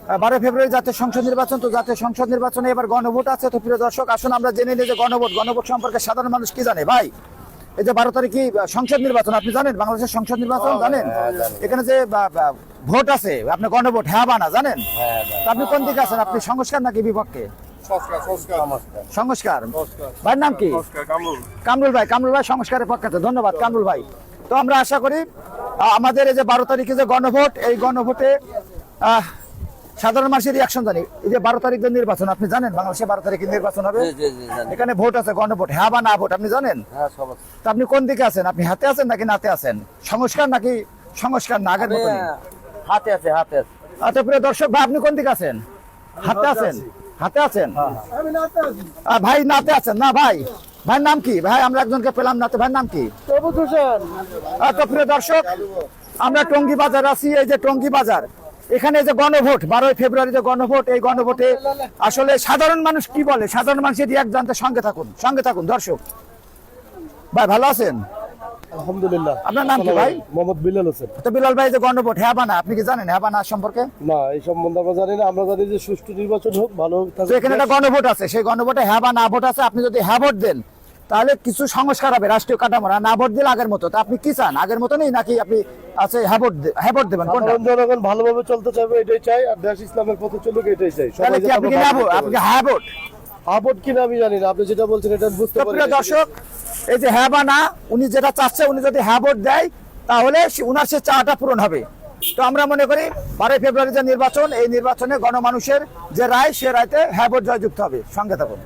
12 ফেব্রুয়ারি জাতীয় সংসদ নির্বাচন। তো জাতীয় সংসদ নির্বাচনে এবার গণভোট আছে। তো প্রিয় দর্শক, আসুন আমরা জেনে নিই যে গণভোট সম্পর্কে সাধারণ মানুষ কি জানে। ভাই, এই যে 12 তারিখে সংসদ নির্বাচন, আপনি জানেন বাংলাদেশের সংসদ নির্বাচন জানেন? এখানে যে ভোট আছে, আপনি গণভোট হ্যাঁ বা না জানেন? তো আপনি কোন দিকে আছেন? আপনি সংস্কার নাকি বিপক্ষে? সংস্কার। ভাইয়ের নাম কি? কামরুল ভাই। কামরুল ভাই সংস্কারের পক্ষে আছে। ধন্যবাদ কামরুল ভাই। তো আমরা আশা করি আমাদের এই যে 12 তারিখে যে গণভোট, এই গণভোটে সাধারণ মানুষের রিয়াকশন জানি। এই যে 12 তারিখ নির্বাচন, আপনি জানেন বাংলাদেশে 12 তারিখে নির্বাচন হবে? এখানে ভোট আছে, গণভোট, হ্যাঁ বা না ভোট, আপনি জানেন? তো আপনি কোন দিকে আছেন? আপনি হাতে আছেন নাকি নাতে আছেন? সংস্কার নাকি সংস্কার না আগের মতো? হাতে আছে। আচ্ছা প্রিয় দর্শক ভাই, আপনি কোন দিকে আছেন? হাতে আছেন? হাতে আছেন? ভাই নাতে আছেন না? ভাই, ভাইয়ের নাম কি? ভাই আমরা একজনকে পেলাম নাতে, ভাইয়ের নাম কি? তো প্রিয় দর্শক, আমরা টঙ্গী বাজার আছি। এই যে টঙ্গী বাজার, এখানে যে গণভোট 12 ফেব্রুয়ারি যে গণভোট, এই গণভোটে আসলে সাধারণ মানুষ কি বলে, সাধারণ মানুষের রিয়াক্ট জানতে সঙ্গে থাকুন দর্শক। ভাই ভালো আছেন? আলহামদুলিল্লাহ। আপনার নাম কি ভাই? মোহাম্মদ বিলাল হোসেন। তো বিলাল ভাই, যে গণভোট হ্যাঁ বা না, আপনি কি জানেন হ্যাঁ বা না সম্পর্কে? না, এই সম্বন্ধে আমরা জানি না। আমরা জানি যে সুষ্ঠু নির্বাচন হোক, ভালো হোক। তো এখানে একটা গণভোট আছে, সেই গণভোটে হ্যাঁ বা না ভোট আছে। আপনি যদি হ্যাঁ ভোট দেন তাহলে কিছু সংস্কার হবে রাষ্ট্রীয় কাঠামো, না ভোট দিলে আগের মতো। তো আপনি কি চান, আগের মতো নেই নাকি আপনি আছে হ্যাঁ ভোট দেবেন? কোনটা? জনগণ ভালোভাবে চলতে চাইবে, এটাই চাই। আর দেশ ইসলামের পথে চলুক, এটাই চাই। তাহলে কি আপনি আপনি হ্যাঁ ভোট আপদ কিনা আমি জানি না। আপনি যেটা বলছেন এটা বুঝতে পারি। দর্শক, এই যে হ্যাঁ বা না, উনি যেটা চাচ্ছে, উনি যদি হ্যাঁ ভোট দেয় তাহলে উনার সে চাটা পূরণ হবে। তো আমরা মনে করি 12 ফেব্রুয়ারি যে নির্বাচন, এই নির্বাচনে গণমানুষের যে রায়, সে রায়তে হ্যাঁ ভোট জয়যুক্ত হবে। সঙ্গে থাকুন।